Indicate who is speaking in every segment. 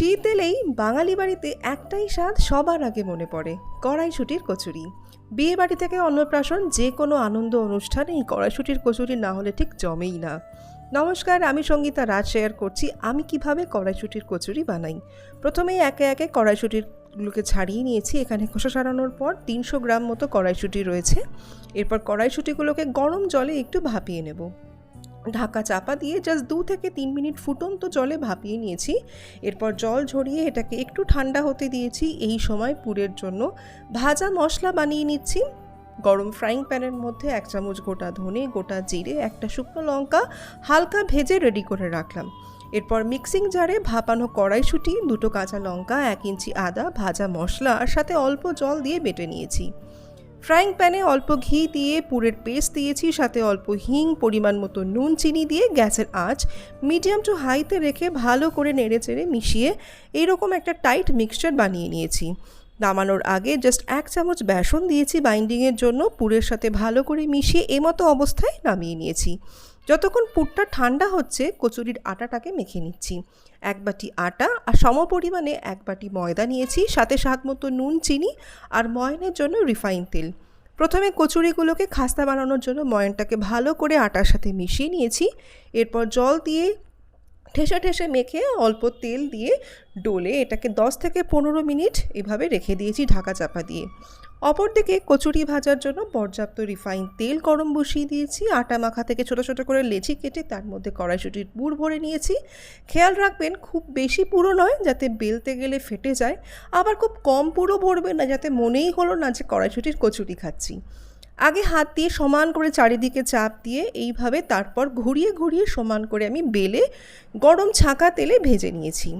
Speaker 1: শীত এলেই বাঙালি বাড়িতে একটাই স্বাদ সবার আগে মনে পড়ে, কড়াইশুঁটির কচুরি। বিয়ে বাড়ি থেকে অন্নপ্রাশন যে কোনো আনন্দ অনুষ্ঠানে এই কড়াইশুঁটির কচুরি না হলে ঠিক জমেই না। নমস্কার, আমি সঙ্গীতা রাজ শেয়ার করছি আমি কিভাবে কড়াইশুঁটির কচুরি বানাই। প্রথমেই একে একে কড়াইশুঁটিগুলোকে ছাড়িয়ে নিয়েছি। এখানে খোসা ছাড়ানোর পর 300 গ্রাম মতো কড়াইশুঁটি রয়েছে। এরপর কড়াইশুঁটিগুলোকে গরম জলে একটু ভাপিয়ে নেব। ঢাকা চাপা দিয়ে জাস্ট 2 থেকে 3 মিনিট ফুটন্ত জলে ভাপিয়ে নিয়েছি। এরপর জল ঝরিয়ে এটাকে একটু ঠান্ডা হতে দিয়েছি। এই সময় পুরের জন্য ভাজা মশলা বানিয়ে নিচ্ছি। গরম ফ্রাইং প্যানের মধ্যে 1 চামচ গোটা ধনে, গোটা জিরে, একটা শুকনো লঙ্কা হালকা ভেজে রেডি করে রাখলাম। এরপর মিক্সিং জারে ভাপানো কড়াইশুঁটি, 2টো কাঁচা লঙ্কা, 1 ইঞ্চি আদা, ভাজা মশলা আর সাথে অল্প জল দিয়ে বেটে নিয়েছি। ফ্রাইং প্যানে অল্প ঘি দিয়ে পুরের পেস্ট দিয়েছি, সাথে অল্প হিং, পরিমাণ মতো নুন, চিনি দিয়ে গ্যাসের আঁচ মিডিয়াম টু হাইতে রেখে ভালো করে নেড়েচেড়ে মিশিয়ে এইরকম একটা টাইট মিক্সচার বানিয়ে নিয়েছি। নামানোর আগে জাস্ট 1 চামচ বেসন দিয়েছি বাইন্ডিংয়ের জন্য। পুরের সাথে ভালো করে মিশিয়ে এমতো অবস্থায় নামিয়ে নিয়েছি। যতক্ষণ পুরটা ঠান্ডা হচ্ছে কচুরির আটাটাকে মেখে নিচ্ছি। 1 বাটি আটা আর সমপরিমাণে 1 বাটি ময়দা নিয়েছি, সাথে স্বাদ মতো নুন, চিনি আর ময়নের জন্য রিফাইন তেল। প্রথমে কচুরিগুলোকে খাস্তা বানানোর জন্য ময়নটাকে ভালো করে আটার সাথে মিশিয়ে নিয়েছি। এরপর জল দিয়ে ঠেসে ঠেসে মেখে অল্প তেল দিয়ে ডলে এটাকে 10 থেকে 15 মিনিট এভাবে রেখে দিয়েছি ঢাকা চাপা দিয়ে। অপরদিকে কচুরি ভাজার জন্য পর্যাপ্ত রিফাইন তেল গরম বসিয়ে দিয়েছি। আটা মাখা থেকে ছোটো ছোটো করে লেচি কেটে তার মধ্যে কড়াইশুঁটির পুর ভরে নিয়েছি। খেয়াল রাখবেন খুব বেশি পুরো নয় যাতে বেলতে গেলে ফেটে যায়, আবার খুব কম পুরো ভরবেন না যাতে মনেই হলো না যে কড়াইশুঁটির কচুরি খাচ্ছি। আগে হাত দিয়ে সমান করে চারিদিকে চাপ দিয়ে এইভাবে তারপর ঘুরিয়ে ঘুরিয়ে সমান করে আমি বেলে গরম ছাঁকা তেলে ভেজে নিয়েছি।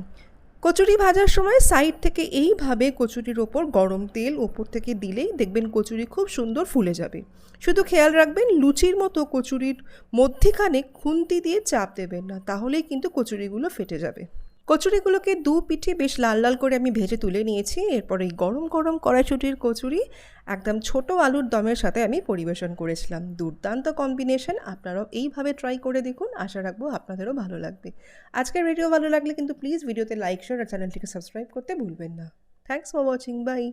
Speaker 1: কচুরি ভাজার সময় সাইড থেকে এইভাবে কচুরির ওপর গরম তেল ওপর থেকে দিলেই দেখবেন কচুরি খুব সুন্দর ফুলে যাবে। শুধু খেয়াল রাখবেন লুচির মতো কচুরির মধ্যিখানে খুন্তি দিয়ে চাপ দেবেন না, তাহলেই কিন্তু কচুরিগুলো ফেটে যাবে। কচুরিগুলোকে 2 পিঠে বেশ লাল লাল করে আমি ভেজে তুলে নিয়েছি। এরপর এই গরম গরম কড়াইশুঁটির কচুরি একদম ছোট আলুর দমের সাথে আমি পরিবেশন করেছিলাম। দুর্দান্ত কম্বিনেশন, আপনারাও এইভাবে ট্রাই করে দেখুন। আশা রাখবো আপনাদেরও ভালো লাগবে। আজকের ভিডিও ভালো লাগলে কিন্তু প্লিজ ভিডিওতে লাইক, শেয়ার আর চ্যানেলটিকে সাবস্ক্রাইব করতে ভুলবেন না। Thanks for watching, by.